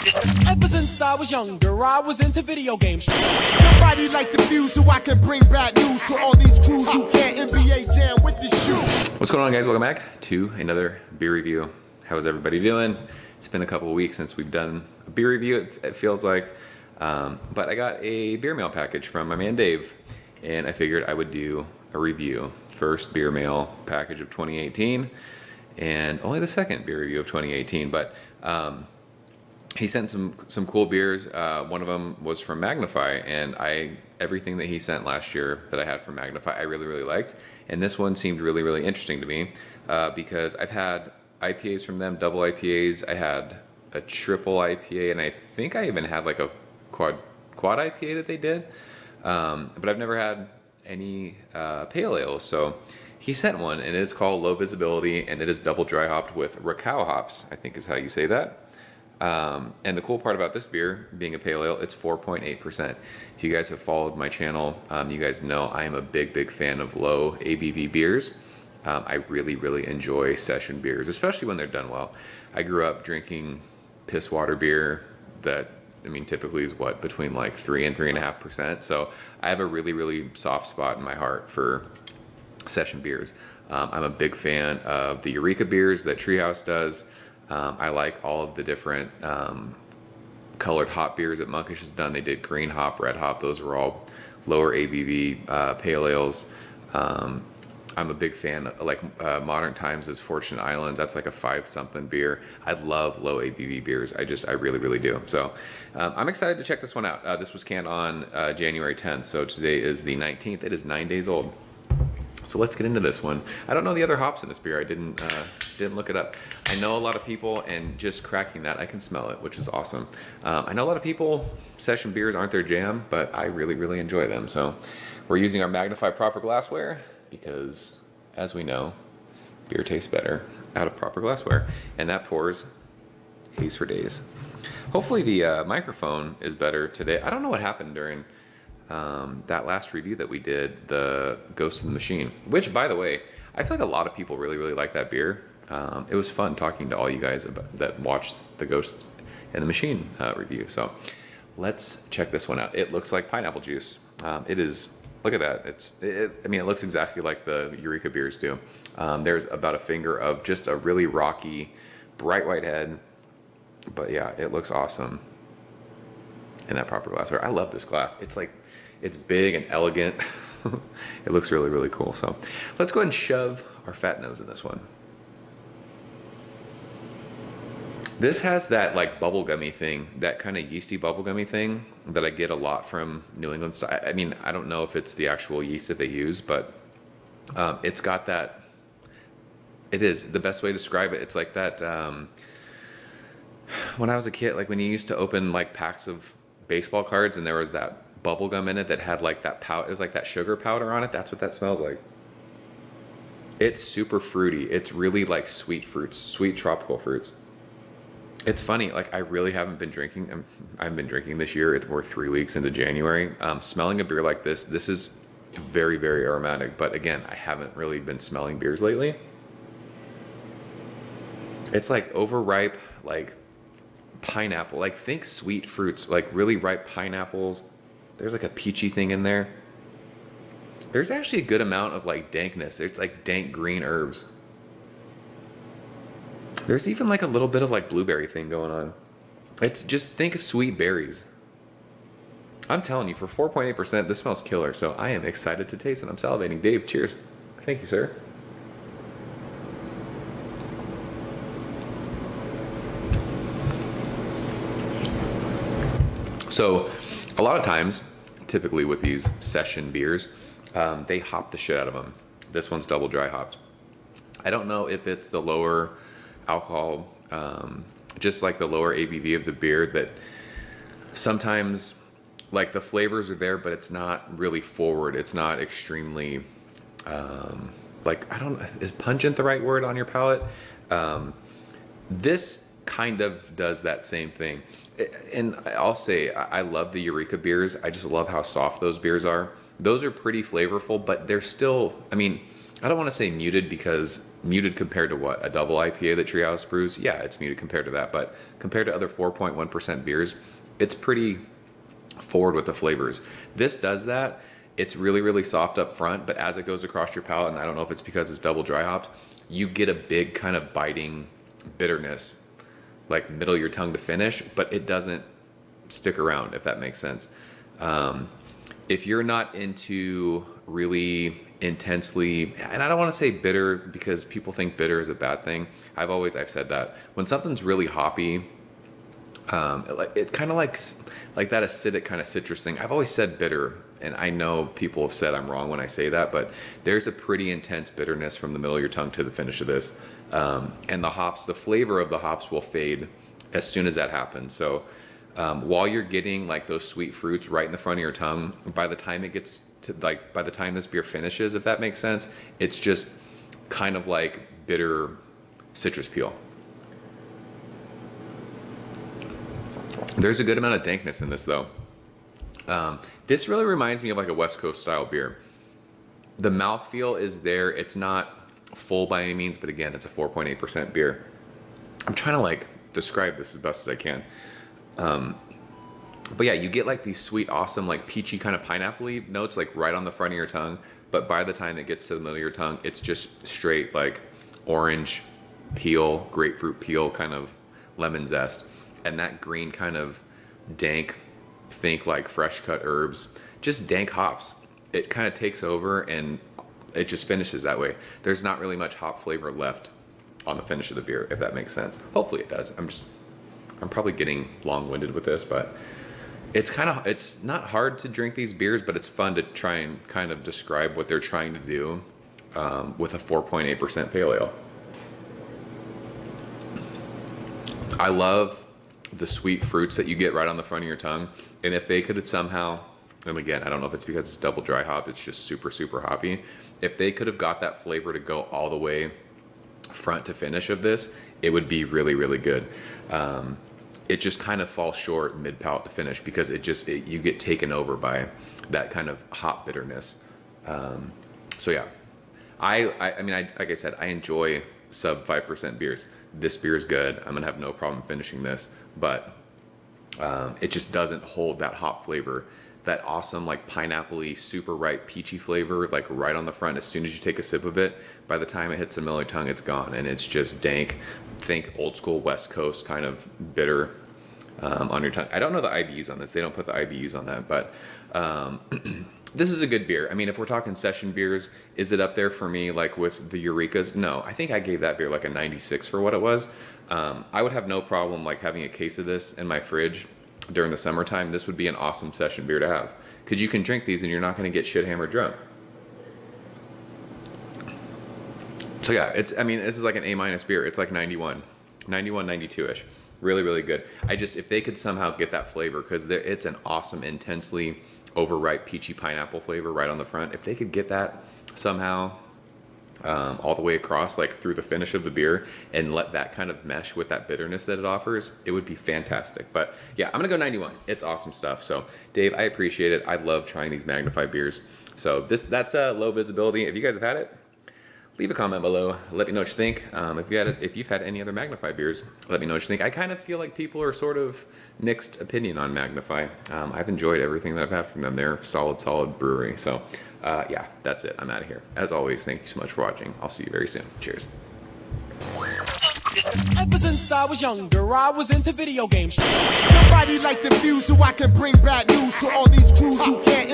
Ever since I was younger, I was into video games. Somebody like the Fuse so I can bring bad news to all these crews who can't NBA jam with the shoe. What's going on, guys? Welcome back to another beer review. How's everybody doing? It's been a couple of weeks since we've done a beer review, it feels like. But I got a beer mail package from my man Dave, and I figured I would do a review. First beer mail package of 2018, and only the second beer review of 2018. But he sent some cool beers. One of them was from Magnify, and everything that he sent last year that I had from Magnify I really liked, and this one seemed really interesting to me because I've had IPAs from them, double IPAs. I had a triple IPA, and I think I even had like a quad IPA that they did, but I've never had any pale ale. So he sent one, and it's called Low Visibility, and it is double dry hopped with Rakau hops, I think is how you say that. And the cool part about this beer being a pale ale, it's 4.8%. If you guys have followed my channel, you guys know I am a big fan of low ABV beers. I really enjoy session beers, especially when they're done well. I grew up drinking piss water beer that, I mean, typically is what, between like 3 and 3.5%. So I have a really soft spot in my heart for session beers. I'm a big fan of the Eureka beers that Treehouse does. I like all of the different colored hop beers that Monkish has done. They did green hop, red hop. Those were all lower ABV pale ales. I'm a big fan of like Modern Times' Fortune Islands. That's like a 5-something beer. I love low ABV beers. I really do. So I'm excited to check this one out. This was canned on January 10th. So today is the 19th. It is 9 days old. So let's get into this one. I don't know the other hops in this beer. I didn't look it up. I know a lot of people, and just cracking that, I can smell it, which is awesome. I know a lot of people, session beers aren't their jam, but I really enjoy them. So we're using our Magnify proper glassware because, as we know, beer tastes better out of proper glassware, and that pours haze for days. Hopefully the microphone is better today. I don't know what happened during that last review that we did, the Ghost in the Machine, which, by the way, I feel like a lot of people really like that beer. It was fun talking to all you guys that watched the Ghost in the Machine review. So let's check this one out. It looks like pineapple juice. It is, look at that. I mean, it looks exactly like the Eureka beers do. There's about a finger of just a really rocky, bright white head. But yeah, it looks awesome in that proper glassware. I love this glass. It's big and elegant. It looks really cool. So let's go ahead and shove our fat nose in this one. This has that like bubblegummy thing, that kind of yeasty bubblegummy thing that I get a lot from New England style. I mean, I don't know if it's the actual yeast that they use, but it's got that. It is the best way to describe it. It's like that. When I was a kid, like when you used to open like packs of baseball cards and there was that bubble gum in it that had like that powder, it was like that sugar powder on it. That's what that smells like. It's super fruity. It's really like sweet fruits, sweet tropical fruits. It's funny, like I really haven't been drinking. I've been drinking this year. We're 3 weeks into January. Smelling a beer like this is very aromatic, but again, I haven't really been smelling beers lately. It's like overripe, like pineapple, like think sweet fruits, like really ripe pineapples. There's like a peachy thing in there. There's actually a good amount of like dankness. It's like dank green herbs. There's even like a little bit of like blueberry thing going on. It's just, think of sweet berries. I'm telling you, for 4.8%, this smells killer. So I am excited to taste it. I'm salivating. Dave, cheers. Thank you, sir. So a lot of times, typically with these session beers, they hop the shit out of them. This one's double dry hopped. I don't know if it's the lower alcohol, just like the lower ABV of the beer, that sometimes like the flavors are there, but it's not really forward. It's not extremely, like, I don't know, is pungent the right word on your palate? This kind of does that same thing. And I'll say, I love the Eureka beers. I just love how soft those beers are. Those are pretty flavorful, but they're still, I mean, I don't want to say muted, because muted compared to what? A double IPA that Treehouse brews? Yeah, it's muted compared to that, but compared to other 4.1% beers, it's pretty forward with the flavors. This does that. It's really, really soft up front, but as it goes across your palate, and I don't know if it's because it's double dry hopped, you get a big kind of biting bitterness, like middle of your tongue to finish, but it doesn't stick around, if that makes sense. If you're not into really intensely, and I don't want to say bitter because people think bitter is a bad thing. I've said that when something's really hoppy, it kind of like that acidic kind of citrus thing. I've always said bitter, and I know people have said I'm wrong when I say that, but there's a pretty intense bitterness from the middle of your tongue to the finish of this. And the hops, the flavor of the hops will fade as soon as that happens. So while you're getting like those sweet fruits right in the front of your tongue, by the time it gets to by the time this beer finishes, if that makes sense, it's just kind of like bitter citrus peel. There's a good amount of dankness in this though. This really reminds me of like a West Coast style beer. The mouthfeel is there. It's not full by any means, but again, it's a 4.8% beer. I'm trying to like describe this as best as I can. But yeah, you get like these sweet, awesome, like peachy kind of pineapple-y notes like right on the front of your tongue. But by the time it gets to the middle of your tongue, it's just straight like orange peel, grapefruit peel, kind of lemon zest. And that green kind of dank, think like fresh cut herbs, just dank hops. It kind of takes over and it just finishes that way. There's not really much hop flavor left on the finish of the beer, if that makes sense. Hopefully it does. I'm probably getting long-winded with this, but it's not hard to drink these beers, but it's fun to try and kind of describe what they're trying to do with a 4.8% pale ale. I love the sweet fruits that you get right on the front of your tongue, and if they could somehow, and again, I don't know if it's because it's double dry hop, it's just super, super hoppy. If they could have got that flavor to go all the way front to finish of this, it would be really, really good. It just kind of falls short mid palate to finish because you get taken over by that kind of hop bitterness. So yeah, I mean, like I said, I enjoy sub 5% beers. This beer is good. I'm gonna have no problem finishing this, but it just doesn't hold that hop flavor, that awesome like pineapple-y, super ripe, peachy flavor, like right on the front. As soon as you take a sip of it, by the time it hits the middle of your tongue, it's gone, and it's just dank. Think old school West Coast kind of bitter on your tongue. I don't know the IBUs on this. They don't put the IBUs on that, but this is a good beer. I mean, if we're talking session beers, is it up there for me like with the Eurekas? No, I think I gave that beer like a 96 for what it was. I would have no problem like having a case of this in my fridge during the summertime. This would be an awesome session beer to have because you can drink these and you're not going to get shit hammered drunk. So yeah, I mean, this is like an A- beer. It's like 91, 92-ish. Really, really good. If they could somehow get that flavor, because it's an awesome, intensely overripe, peachy pineapple flavor right on the front. If they could get that somehow all the way across, like through the finish of the beer, and let that kind of mesh with that bitterness that it offers, it would be fantastic. But yeah, I'm gonna go 91. It's awesome stuff. So Dave, I appreciate it. I love trying these Magnify beers. So that's low visibility. If you guys have had it, leave a comment below. Let me know what you think. If you've had any other Magnify beers, let me know what you think. I kind of feel like people are sort of mixed opinion on Magnify. I've enjoyed everything that I've had from them. They're a solid brewery. So yeah, that's it. I'm out of here. As always, thank you so much for watching. I'll see you very soon. Cheers. Ever since I was younger, I was into video games. Somebody like the fuse so I can bring bad news to all these crews who can't